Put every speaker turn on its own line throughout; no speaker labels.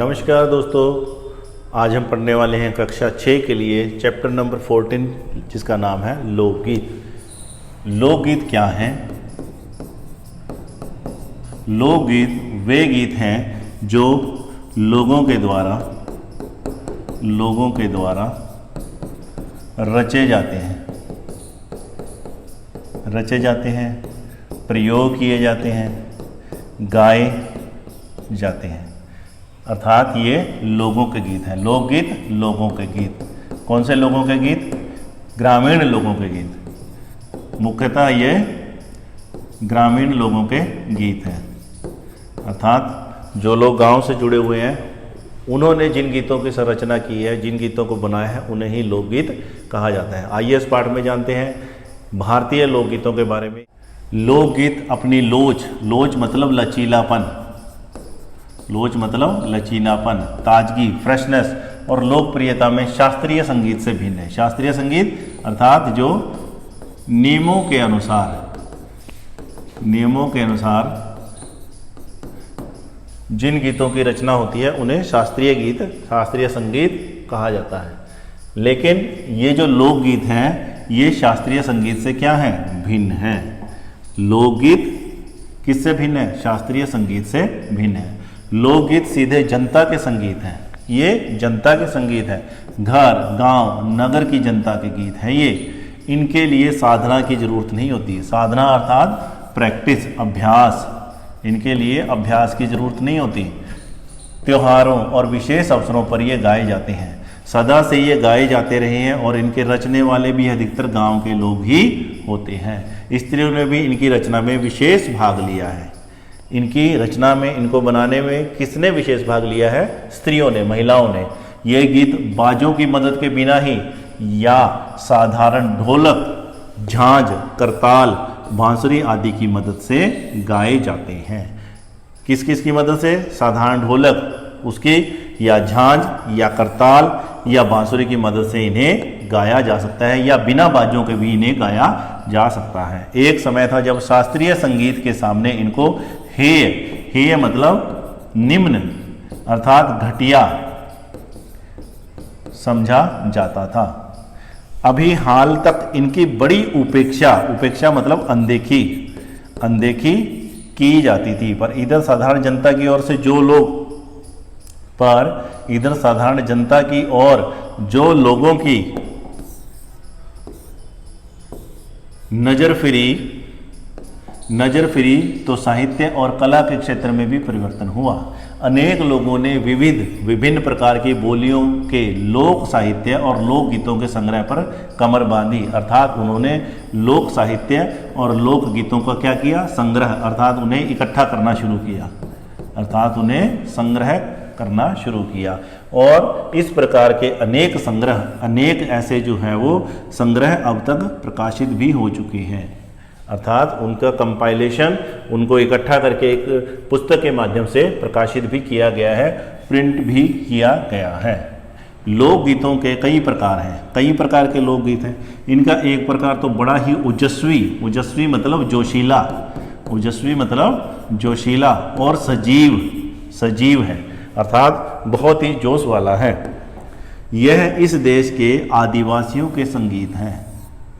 नमस्कार दोस्तों, आज हम पढ़ने वाले हैं कक्षा 6 के लिए चैप्टर नंबर 14 जिसका नाम है लोकगीत। लोकगीत क्या हैं? लोकगीत वे गीत हैं जो लोगों के द्वारा रचे जाते हैं, प्रयोग किए जाते हैं, गाए जाते हैं, अर्थात ये लोगों के गीत हैं। लोकगीत लोगों के गीत। कौन से लोगों के गीत? ग्रामीण लोगों के गीत। मुख्यतः ये ग्रामीण लोगों के गीत हैं, अर्थात जो लोग गांव से जुड़े हुए हैं उन्होंने जिन गीतों की संरचना की है, जिन गीतों को बनाया है, उन्हें ही लोकगीत कहा जाता है। आइए इस पाठ में जानते हैं भारतीय लोकगीतों के बारे में। लोकगीत अपनी लोच मतलब लचीलापन, ताजगी, फ्रेशनेस और लोकप्रियता में शास्त्रीय संगीत से भिन्न है। शास्त्रीय संगीत अर्थात जो नियमों के अनुसार जिन गीतों की रचना होती है उन्हें शास्त्रीय संगीत कहा जाता है। लेकिन ये जो लोकगीत हैं ये शास्त्रीय संगीत से क्या है? भिन्न है। लोकगीत किससे भिन्न है? शास्त्रीय संगीत से भिन्न है। लोकगीत सीधे जनता के संगीत हैं। ये जनता के संगीत है, घर, गांव, नगर की जनता के गीत हैं ये। इनके लिए साधना की जरूरत नहीं होती। साधना अर्थात प्रैक्टिस, अभ्यास। इनके लिए अभ्यास की जरूरत नहीं होती। त्योहारों और विशेष अवसरों पर ये गाए जाते हैं। सदा से ये गाए जाते रहे हैं और इनके रचने वाले भी अधिकतर गांव के लोग ही होते हैं। स्त्रियों ने भी इनकी रचना में विशेष भाग लिया है। इनकी रचना में, इनको बनाने में किसने विशेष भाग लिया है? स्त्रियों ने, महिलाओं ने। ये गीत बाजों की मदद के बिना ही या साधारण ढोलक, झांझ, करताल, बांसुरी आदि की मदद से गाए जाते हैं। किस किस की मदद से? साधारण ढोलक उसकी, या झांझ, या करताल, या बांसुरी की मदद से इन्हें गाया जा सकता है, या बिना बाजों के भी इन्हें गाया जा सकता है। एक समय था जब शास्त्रीय संगीत के सामने इनको हेय मतलब निम्न अर्थात घटिया समझा जाता था। अभी हाल तक इनकी बड़ी उपेक्षा मतलब अनदेखी की जाती थी। पर इधर साधारण जनता की ओर जो लोगों की नजर फिरी तो साहित्य और कला के क्षेत्र में भी परिवर्तन हुआ। अनेक लोगों ने विभिन्न प्रकार की बोलियों के लोक साहित्य और लोक गीतों के संग्रह पर कमर बांधी। अर्थात उन्होंने लोक साहित्य और लोक गीतों का क्या किया? संग्रह, अर्थात उन्हें इकट्ठा करना शुरू किया। और इस प्रकार के अनेक ऐसे जो है वो संग्रह अब तक प्रकाशित भी हो चुके हैं। अर्थात उनका कंपाइलेशन, उनको इकट्ठा करके एक पुस्तक के माध्यम से प्रकाशित भी किया गया है, प्रिंट भी किया गया है। लोकगीतों के कई प्रकार के लोकगीत हैं। इनका एक प्रकार तो बड़ा ही ओजस्वी मतलब जोशीला और सजीव है, अर्थात बहुत ही जोश वाला है। यह इस देश के आदिवासियों के संगीत हैं।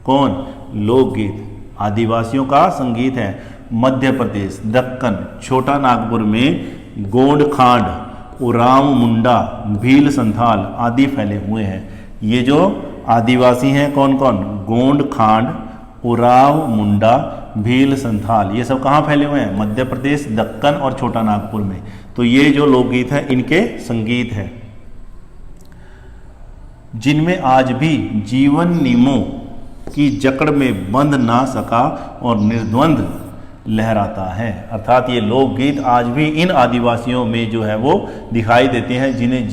कौन? लोकगीत आदिवासियों का संगीत है। मध्य प्रदेश, दक्कन, छोटा नागपुर में गोंड खांड, उरांव मुंडा, भील संथाल आदि फैले हुए हैं। ये जो आदिवासी हैं कौन? गोंड खांड, उरांव मुंडा, भील संथाल, ये सब कहाँ फैले हुए हैं? मध्य प्रदेश, दक्कन और छोटा नागपुर में। तो ये जो लोकगीत हैं इनके संगीत हैं जिनमें आज भी जीवन नियमों की जकड़ में बंध ना सका और निर्द्वंद लहराता है। अर्थात ये लोकगीत आज भी इन आदिवासियों में जो है वो दिखाई देते हैं जिन्हें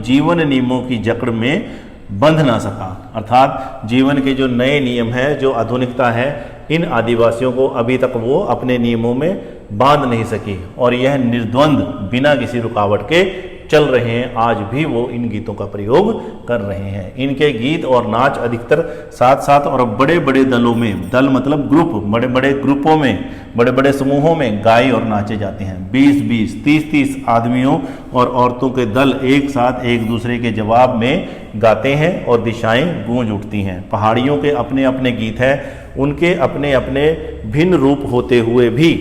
जीवन नियमों की जकड़ में बंध ना सका। अर्थात जीवन के जो नए नियम है, जो आधुनिकता है, इन आदिवासियों को अभी तक वो अपने नियमों में बांध नहीं सकी और यह निर्द्वंद बिना किसी रुकावट के चल रहे हैं, आज भी वो इन गीतों का प्रयोग कर रहे हैं। इनके गीत और नाच अधिकतर साथ साथ और बड़े बड़े दलों में, दल मतलब ग्रुप, बड़े बड़े ग्रुपों में, बड़े बड़े समूहों में गाए और नाचे जाते हैं। 20-20, 30-30 आदमियों और औरतों के दल एक साथ एक दूसरे के जवाब में गाते हैं और दिशाएं गूंज उठती हैं। पहाड़ियों के अपने अपने गीत हैं, उनके अपने अपने भिन्न रूप होते हुए भी,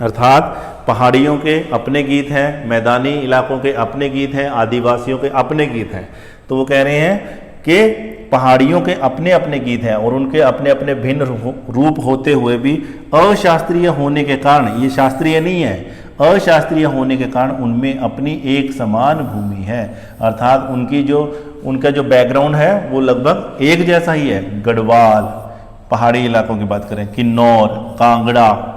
अर्थात पहाड़ियों के अपने गीत हैं, मैदानी इलाकों के अपने गीत हैं, आदिवासियों के अपने गीत हैं। तो वो कह रहे हैं कि पहाड़ियों के अपने अपने गीत हैं और उनके अपने अपने भिन्न रूप होते हुए भी अशास्त्रीय होने के कारण, ये शास्त्रीय नहीं है, अशास्त्रीय होने के कारण उनमें अपनी एक समान भूमि है। अर्थात उनका जो बैकग्राउंड है वो लगभग एक जैसा ही है। गढ़वाल, पहाड़ी इलाकों की बात करें, किन्नौर, कांगड़ा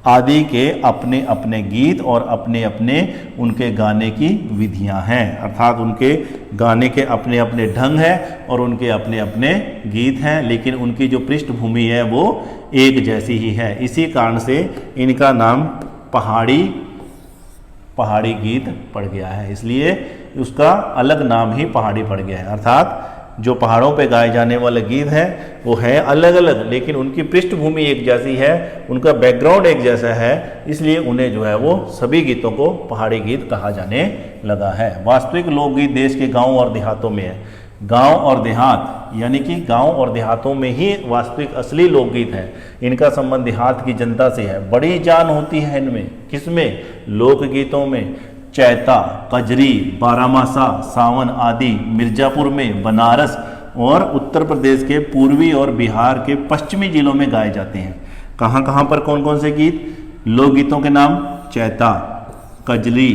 आदि के अपने अपने गीत और अपने अपने उनके गाने की विधियां हैं। अर्थात उनके गाने के अपने अपने ढंग हैं और उनके अपने अपने गीत हैं, लेकिन उनकी जो पृष्ठभूमि है वो एक जैसी ही है। इसी कारण से इनका नाम पहाड़ी गीत पड़ गया है, इसलिए उसका अलग नाम ही पहाड़ी पड़ गया है। अर्थात जो पहाड़ों पे गाए जाने वाले गीत हैं वो है अलग अलग, लेकिन उनकी पृष्ठभूमि एक जैसी है, उनका बैकग्राउंड एक जैसा है, इसलिए उन्हें जो है वो सभी गीतों को पहाड़ी गीत कहा जाने लगा है। वास्तविक लोकगीत देश के गांव और देहातों में है। गांव और देहात यानी कि गांव और देहातों में ही वास्तविक असली लोकगीत है। इनका संबंध देहात की जनता से है। बड़ी जान होती है इनमें, किसमें? लोकगीतों में। चैता, कजरी, बारामासा, सावन आदि मिर्जापुर में, बनारस और उत्तर प्रदेश के पूर्वी और बिहार के पश्चिमी जिलों में गाए जाते हैं। कहाँ कहाँ पर कौन कौन से गीत? लोकगीतों के नाम चैता, कजरी,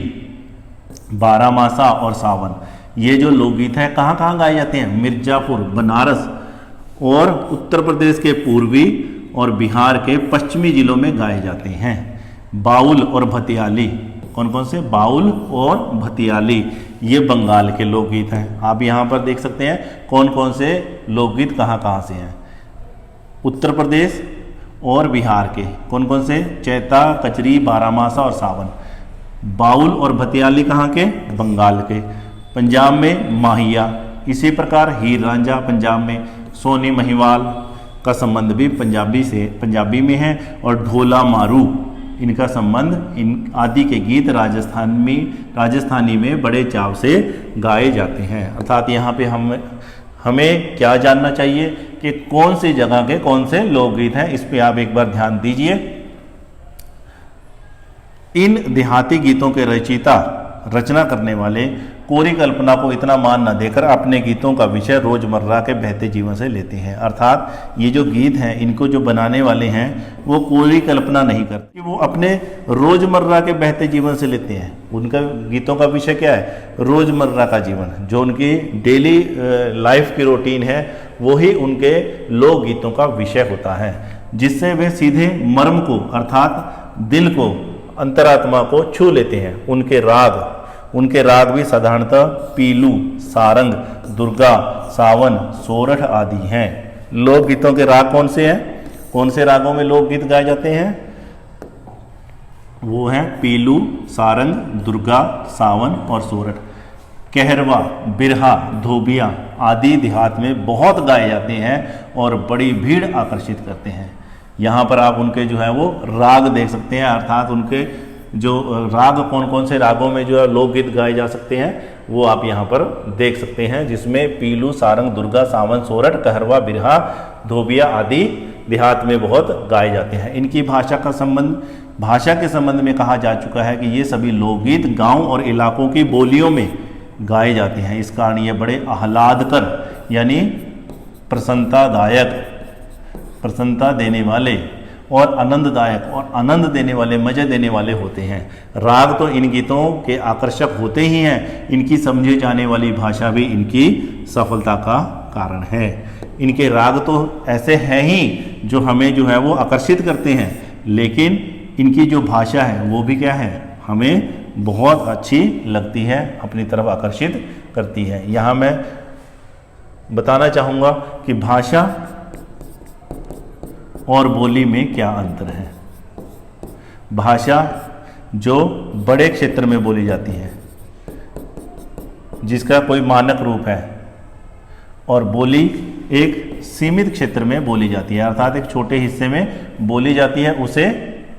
बारामासा और सावन। ये जो लोकगीत हैं कहाँ कहाँ गाए जाते हैं? मिर्जापुर, बनारस और उत्तर प्रदेश के पूर्वी और बिहार के पश्चिमी जिलों में गाए जाते हैं। बाउल और भतियाली, कौन कौन से? बाउल और भतियाली, ये बंगाल के लोकगीत हैं। आप यहाँ पर देख सकते हैं कौन कौन से लोकगीत कहाँ कहाँ से हैं। उत्तर प्रदेश और बिहार के कौन कौन से? चैता, कचरी, बारामासा और सावन। बाउल और भतियाली कहाँ के? बंगाल के। पंजाब में माहिया, इसी प्रकार हीर रांझा पंजाब में। सोनी महिवाल का संबंध भी पंजाबी में है। और ढोला मारू, इनका संबंध, इन आदि के गीत राजस्थानी में बड़े चाव से गाए जाते हैं। अर्थात यहाँ पे हमें क्या जानना चाहिए कि कौन सी जगह के कौन से लोकगीत हैं, इस पे आप एक बार ध्यान दीजिए। इन देहाती गीतों के रचना करने वाले कोरी कल्पना को इतना मान न देकर अपने गीतों का विषय रोजमर्रा के बहते जीवन से लेते हैं। अर्थात ये जो गीत हैं इनको जो बनाने वाले हैं वो कोरी कल्पना नहीं करते, वो अपने रोजमर्रा के बहते जीवन से लेते हैं। उनका गीतों का विषय क्या है? रोजमर्रा का जीवन, जो उनकी डेली लाइफ की रूटीन है वही उनके लोक गीतों का विषय होता है, जिससे वे सीधे मर्म को अर्थात दिल को, अंतरात्मा को छू लेते हैं। उनके राग भी साधारणतः पीलू, सारंग, दुर्गा, सावन, सोरठ आदि हैं। लोकगीतों के राग कौन से हैं? कौन से रागों में लोकगीत गाए जाते हैं? वो हैं पीलू, सारंग, दुर्गा, सावन और सोरठ। कहरवा, बिरहा, धोबिया आदि देहात में बहुत गाए जाते हैं और बड़ी भीड़ आकर्षित करते हैं। यहाँ पर आप उनके जो है वो राग देख सकते हैं, अर्थात उनके जो राग कौन कौन से रागों में जो है लोकगीत गाए जा सकते हैं वो आप यहाँ पर देख सकते हैं, जिसमें पीलू, सारंग, दुर्गा, सावन, सोरठ, कहरवा, बिरहा, धोबिया आदि देहात में बहुत गाए जाते हैं। इनकी भाषा के संबंध में कहा जा चुका है कि ये सभी लोकगीत गांव और इलाकों की बोलियों में गाए जाते हैं। इस कारण ये बड़े आह्लादकर यानी प्रसन्नता देने वाले और आनंददायक और आनंद देने वाले, मजे देने वाले होते हैं। राग तो इन गीतों के आकर्षक होते ही हैं, इनकी समझी जाने वाली भाषा भी इनकी सफलता का कारण है। इनके राग तो ऐसे हैं ही जो हमें जो है वो आकर्षित करते हैं, लेकिन इनकी जो भाषा है वो भी क्या है, हमें बहुत अच्छी लगती है, अपनी तरफ आकर्षित करती है। यहाँ मैं बताना चाहूँगा कि भाषा और बोली में क्या अंतर है। भाषा जो बड़े क्षेत्र में बोली जाती है, जिसका कोई मानक रूप है, और बोली एक सीमित क्षेत्र में बोली जाती है, अर्थात एक छोटे हिस्से में बोली जाती है, उसे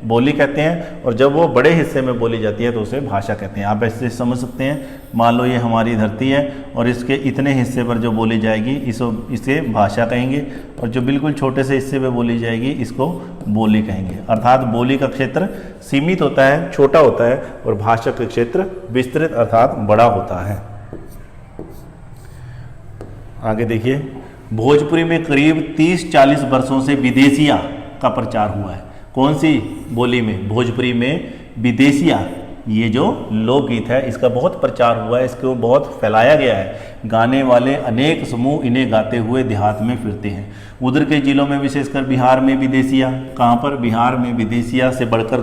बोली कहते हैं। और जब वो बड़े हिस्से में बोली जाती है तो उसे भाषा कहते हैं। आप ऐसे समझ सकते हैं, मान लो ये हमारी धरती है और इसके इतने हिस्से पर जो बोली जाएगी इसे भाषा कहेंगे, और जो बिल्कुल छोटे से हिस्से पे बोली जाएगी इसको बोली कहेंगे। अर्थात बोली का क्षेत्र सीमित होता है, छोटा होता है, और भाषा का क्षेत्र विस्तृत अर्थात बड़ा होता है। आगे देखिए, भोजपुरी में करीब 30-40 वर्षों से विदेशिया का प्रचार हुआ है। कौन सी बोली में? भोजपुरी में विदेशिया, ये जो लोकगीत है इसका बहुत प्रचार हुआ है, इसको बहुत फैलाया गया है। गाने वाले अनेक समूह इन्हें गाते हुए देहात में फिरते हैं। उधर के जिलों में विशेषकर बिहार में विदेशिया, कहाँ पर? बिहार में विदेशिया से बढ़कर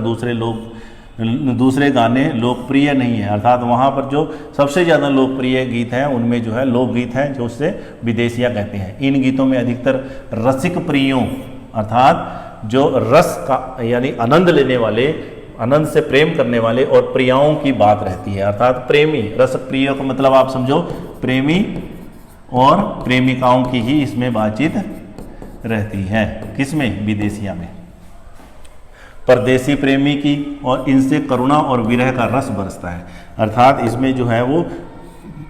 दूसरे गाने लोकप्रिय नहीं है। अर्थात वहाँ पर जो सबसे ज़्यादा लोकप्रिय गीत हैं उनमें जो है लोकगीत हैं, जो उससे विदेशिया कहते हैं। इन गीतों में अधिकतर रसिक प्रियों, अर्थात जो रस का यानी आनंद लेने वाले, आनंद से प्रेम करने वाले और प्रियाओं की बात रहती है। अर्थात प्रेमी, रस प्रिय का मतलब आप समझो प्रेमी और प्रेमिकाओं की ही इसमें बातचीत रहती है। किसमें? विदेशिया में। परदेसी प्रेमी की, और इनसे करुणा और विरह का रस बरसता है। अर्थात इसमें जो है वो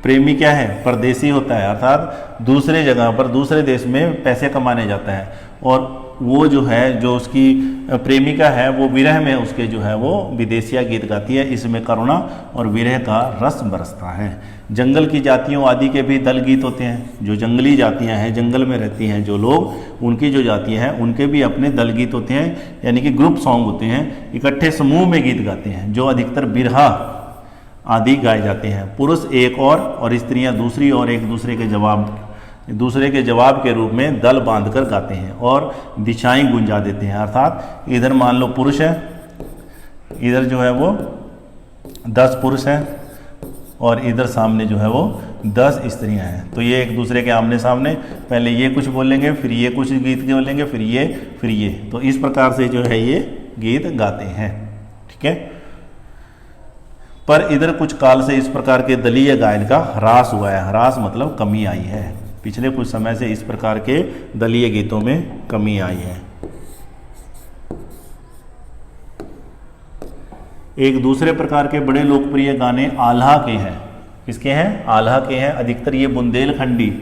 प्रेमी क्या है? परदेसी होता है, अर्थात दूसरे जगह पर दूसरे देश में पैसे कमाने जाता है, और वो जो है जो उसकी प्रेमिका है वो विरह में उसके जो है वो विदेशिया गीत गाती है। इसमें करुणा और विरह का रस बरसता है। जंगल की जातियों आदि के भी दल गीत होते हैं। जो जंगली जातियां हैं, जंगल में रहती हैं जो लोग, उनकी जो जातियां हैं उनके भी अपने दल गीत होते हैं, यानी कि ग्रुप सॉन्ग होते हैं। इकट्ठे समूह में गीत गाते हैं, जो अधिकतर बिरहा आदि गाए जाते हैं। पुरुष एक और स्त्रियां दूसरी और एक दूसरे के जवाब के रूप में दल बांधकर गाते हैं और दिशाएं गुंजा देते हैं। अर्थात इधर मान लो पुरुष है, इधर जो है वो 10 पुरुष हैं, और इधर सामने जो है वो 10 स्त्रियां हैं। तो ये एक दूसरे के आमने सामने पहले ये कुछ बोलेंगे, फिर ये कुछ गीत बोलेंगे, फिर ये। तो इस प्रकार से जो है ये गीत गाते हैं। ठीक है। पर इधर कुछ काल से इस प्रकार के दलीय गायन का ह्रास हुआ है। ह्रास मतलब कमी आई है। पिछले कुछ समय से इस प्रकार के दलीय गीतों में कमी आई है। एक दूसरे प्रकार के बड़े लोकप्रिय गाने आल्हा के हैं। किसके हैं? आल्हा के हैं। अधिकतर ये बुंदेलखंडी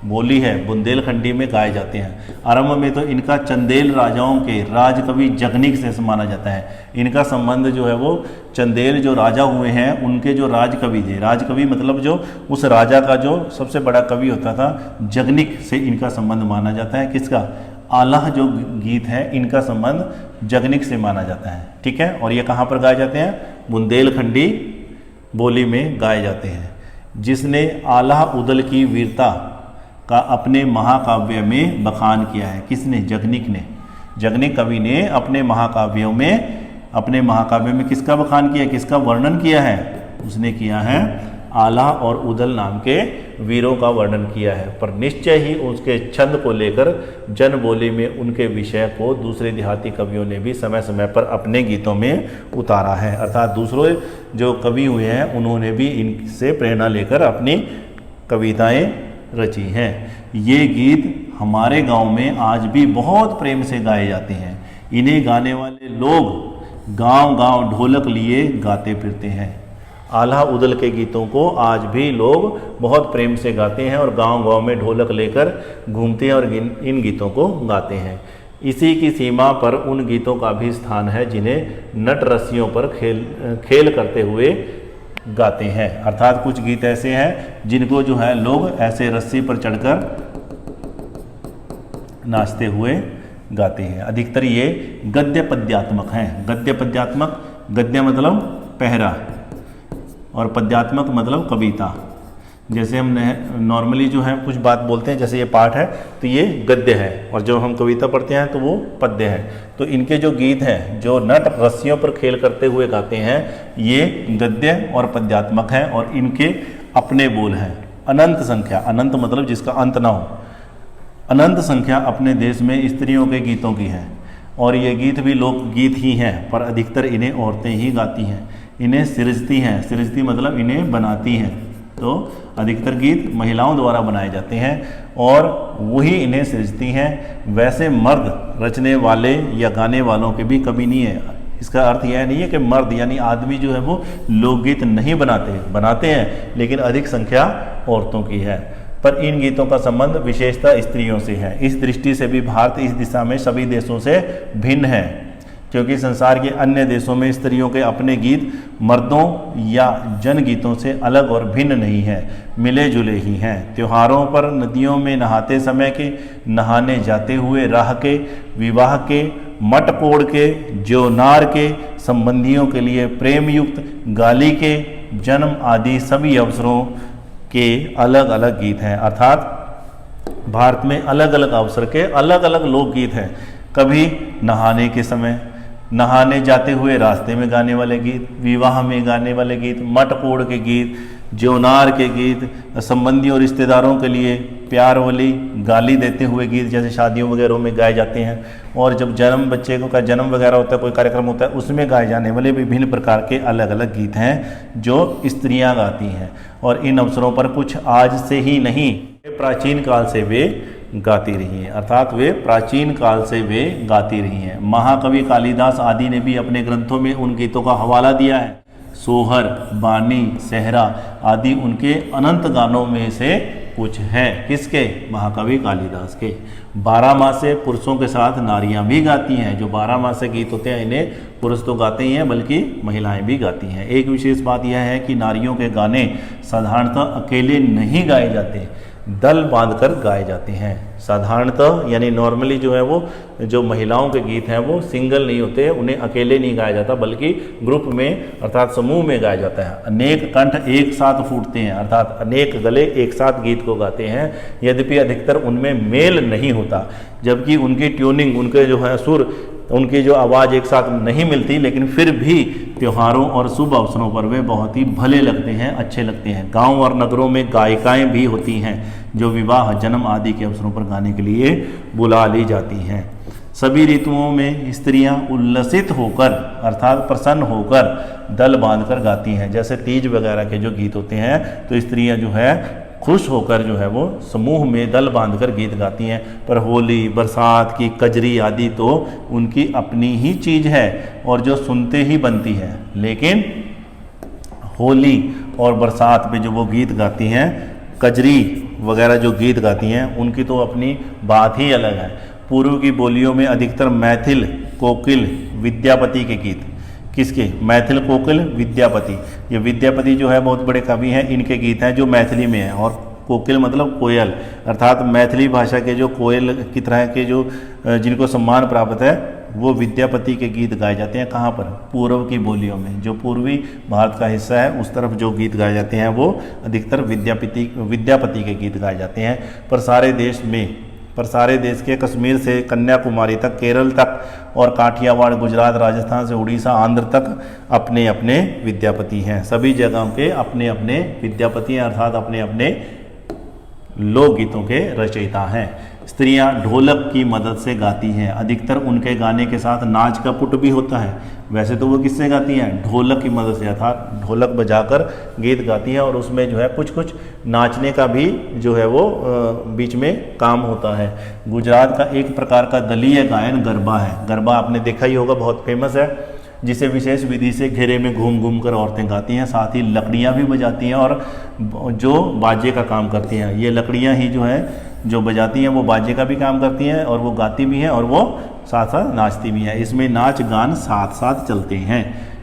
बोली है, बुंदेलखंडी में गाए जाते हैं। आरंभ में तो इनका चंदेल राजाओं के राजकवि जगनिक से माना जाता है। इनका संबंध जो है वो चंदेल जो राजा हुए हैं उनके जो राजकवि थे, राजकवि मतलब जो उस राजा का जो सबसे बड़ा कवि होता था, जगनिक से इनका संबंध माना जाता है। किसका? आल्हा जो गीत है इनका संबंध जगनिक से माना जाता है। ठीक है। और ये कहाँ पर गाए जाते हैं? बुंदेलखंडी बोली में गाए जाते हैं। जिसने आल्हा उदल की वीरता का अपने महाकाव्य में बखान किया है। किसने? जगनिक ने। जगनिक कवि ने अपने महाकाव्य में किसका बखान किया, किसका वर्णन किया है? उसने किया है आल्हा और उदल नाम के वीरों का वर्णन किया है। पर निश्चय ही उसके छंद को लेकर जन बोली में उनके विषय को दूसरे देहाती कवियों ने भी समय समय पर अपने गीतों में उतारा है। अर्थात दूसरे जो कवि हुए हैं उन्होंने भी इनसे प्रेरणा लेकर अपनी कविताएं रची हैं। ये गीत हमारे गांव में आज भी बहुत प्रेम से गाए जाते हैं। इन्हें गाने वाले लोग गांव-गांव ढोलक लिए गाते फिरते हैं। आल्हा उदल के गीतों को आज भी लोग बहुत प्रेम से गाते हैं और गांव-गांव में ढोलक लेकर घूमते हैं और इन गीतों को गाते हैं। इसी की सीमा पर उन गीतों का भी स्थान है जिन्हें नट रस्सियों पर खेल करते हुए गाते हैं। अर्थात कुछ गीत ऐसे हैं जिनको जो है लोग ऐसे रस्सी पर चढ़कर नाचते हुए गाते हैं। अधिकतर ये गद्य पद्यात्मक हैं। गद्य पद्यात्मक, गद्य मतलब पहरा और पद्यात्मक मतलब कविता। जैसे हम नॉर्मली जो है कुछ बात बोलते हैं, जैसे ये पाठ है तो ये गद्य है, और जब हम कविता पढ़ते हैं तो वो पद्य है। तो इनके जो गीत हैं जो नट रस्सियों पर खेल करते हुए गाते हैं, ये गद्य और पद्यात्मक हैं और इनके अपने बोल हैं। अनंत संख्या, अनंत मतलब जिसका अंत ना हो, अनंत संख्या अपने देश में स्त्रियों के गीतों की है और ये गीत भी लोकगीत ही हैं, पर अधिकतर इन्हें औरतें ही गाती हैं। इन्हें सृजती हैं, सृजती मतलब इन्हें बनाती हैं। तो अधिकतर गीत महिलाओं द्वारा बनाए जाते हैं और वही इन्हें सृजती हैं। वैसे मर्द रचने वाले या गाने वालों की भी कमी नहीं है। इसका अर्थ यह नहीं है कि मर्द यानी आदमी जो है वो लोकगीत नहीं बनाते हैं, लेकिन अधिक संख्या औरतों की है। पर इन गीतों का संबंध विशेषतः स्त्रियों से है। इस दृष्टि से भी भारत इस दिशा में सभी देशों से भिन्न है, क्योंकि संसार के अन्य देशों में स्त्रियों के अपने गीत मर्दों या जनगीतों से अलग और भिन्न नहीं है, मिले जुले ही हैं। त्योहारों पर, नदियों में नहाते समय के, नहाने जाते हुए राह के, विवाह के, मट कोड़ के, ज्योनार के, संबंधियों के लिए प्रेम युक्त, गाली के, जन्म आदि सभी अवसरों के अलग अलग गीत हैं। अर्थात भारत में अलग अलग अवसर के अलग अलग लोकगीत हैं। कभी नहाने के समय, नहाने जाते हुए रास्ते में गाने वाले गीत, विवाह में गाने वाले गीत, मट कोड़ के गीत, ज्योनार के गीत, संबंधियों और रिश्तेदारों के लिए प्यार वाली गाली देते हुए गीत जैसे शादियों वगैरह में गाए जाते हैं, और जब बच्चे का जन्म वगैरह होता है, कोई कार्यक्रम होता है, उसमें गाए जाने वाले विभिन्न प्रकार के अलग अलग गीत हैं जो स्त्रियां गाती हैं। और इन अवसरों पर कुछ आज से ही नहीं, प्राचीन काल से वे गाती रही हैं। अर्थात वे प्राचीन काल से वे गाती रही हैं। महाकवि कालिदास आदि ने भी अपने ग्रंथों में उन गीतों का हवाला दिया है। सोहर, बानी, सेहरा आदि उनके अनंत गानों में से कुछ हैं। किसके? महाकवि कालिदास के। 12 मासे पुरुषों के साथ नारियां भी गाती हैं। जो 12 मासे गीत होते हैं इन्हें पुरुष तो गाते ही हैं बल्कि महिलाएं भी गाती हैं। एक विशेष बात यह है कि नारियों के गाने साधारणतः अकेले नहीं गाए जाते, दल बांधकर गाए जाते हैं। साधारणतः यानी नॉर्मली जो है वो जो महिलाओं के गीत हैं वो सिंगल नहीं होते, उन्हें अकेले नहीं गाया जाता बल्कि ग्रुप में अर्थात समूह में गाया जाता है। अनेक कंठ एक साथ फूटते हैं, अर्थात अनेक गले एक साथ गीत को गाते हैं। यद्यपि अधिकतर उनमें मेल नहीं होता, जबकि उनकी ट्यूनिंग, उनके जो है सुर, उनकी जो आवाज़ एक साथ नहीं मिलती, लेकिन फिर भी त्योहारों और शुभ अवसरों पर वे बहुत ही भले लगते हैं, अच्छे लगते हैं। गांव और नगरों में गायिकाएं भी होती हैं जो विवाह, जन्म आदि के अवसरों पर गाने के लिए बुला ली जाती हैं। सभी ऋतुओं में स्त्रियां उल्लसित होकर अर्थात प्रसन्न होकर दल बांधकर गाती हैं। जैसे तीज वगैरह के जो गीत होते हैं तो स्त्रियां जो है खुश होकर जो है वो समूह में दल बांधकर गीत गाती हैं। पर होली, बरसात की कजरी आदि तो उनकी अपनी ही चीज़ है और जो सुनते ही बनती है। लेकिन होली और बरसात पे जो वो गीत गाती हैं, कजरी वगैरह जो गीत गाती हैं, उनकी तो अपनी बात ही अलग है। पूर्व की बोलियों में अधिकतर मैथिल, कोकिल, विद्यापति के गीत। किसके? मैथिल, कोकिल, विद्यापति। ये विद्यापति जो है बहुत बड़े कवि हैं, इनके गीत हैं जो मैथिली में हैं। और कोकिल मतलब कोयल, अर्थात मैथिली भाषा के जो कोयल की तरह के जो जिनको सम्मान प्राप्त है वो विद्यापति के गीत गाए जाते हैं। कहाँ पर? पूर्व की बोलियों में। जो पूर्वी भारत का हिस्सा है उस तरफ जो गीत गाए जाते हैं वो अधिकतर विद्यापति के गीत गाए जाते हैं। पर सारे देश के कश्मीर से कन्याकुमारी तक, केरल तक और काठियावाड़, गुजरात, राजस्थान से उड़ीसा, आंध्र तक अपने अपने विद्यापति हैं। सभी जगहों के अपने अपने विद्यापति हैं, अर्थात अपने अपने लोकगीतों के रचयिता हैं। स्त्रियां ढोलक की मदद से गाती हैं। अधिकतर उनके गाने के साथ नाच का पुट भी होता है। वैसे तो वो किससे गाती हैं? ढोलक की मदद से, अर्थात ढोलक बजाकर गीत गाती हैं और उसमें जो है कुछ कुछ नाचने का भी जो है वो बीच में काम होता है। गुजरात का एक प्रकार का दलीय गायन गरबा है। गरबा आपने देखा ही होगा, बहुत फेमस है, जिसे विशेष विधि से घेरे में घूम घूम कर औरतें गाती हैं। साथ ही लकड़ियाँ भी बजाती हैं और जो बाजे का काम करती हैं। ये लकड़ियाँ ही जो है जो बजाती हैं वो बाजे का भी काम करती हैं और वो गाती भी हैं और वो साथ साथ नाचती भी हैं। इसमें नाच गान साथ साथ चलते हैं।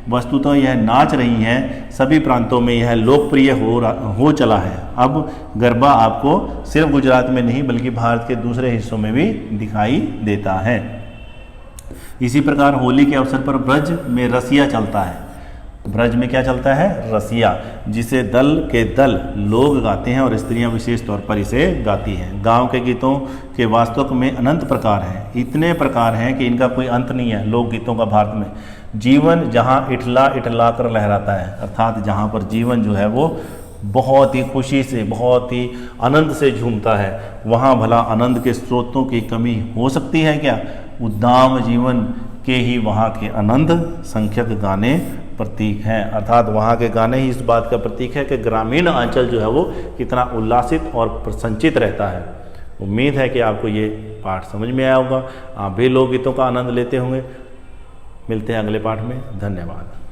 वस्तुतः यह नाच रही हैं, सभी प्रांतों में यह लोकप्रिय हो चला है। अब गरबा आपको सिर्फ गुजरात में नहीं बल्कि भारत के दूसरे हिस्सों में भी दिखाई देता है। इसी प्रकार होली के अवसर पर ब्रज में रसिया चलता है। ब्रज में क्या चलता है? रसिया, जिसे दल के दल लोग गाते हैं और स्त्रियां विशेष तौर पर इसे गाती हैं। गांव के गीतों के वास्तव में अनंत प्रकार हैं। इतने प्रकार हैं कि इनका कोई अंत नहीं है। लोकगीतों का भारत में जीवन जहां इठला इठला कर लहराता है, अर्थात जहां पर जीवन जो है वो बहुत ही खुशी से, बहुत ही आनंद से झूमता है, वहाँ भला आनंद के स्रोतों की कमी हो सकती है क्या? उद्दाम जीवन के ही वहाँ के आनंद संख्यक गाने प्रतीक हैं। अर्थात वहाँ के गाने ही इस बात का प्रतीक है कि ग्रामीण अंचल जो है वो कितना उल्लासित और प्रसन्नचित रहता है। उम्मीद है कि आपको ये पाठ समझ में आया होगा, आप भी लोकगीतों का आनंद लेते होंगे। मिलते हैं अगले पाठ में। धन्यवाद।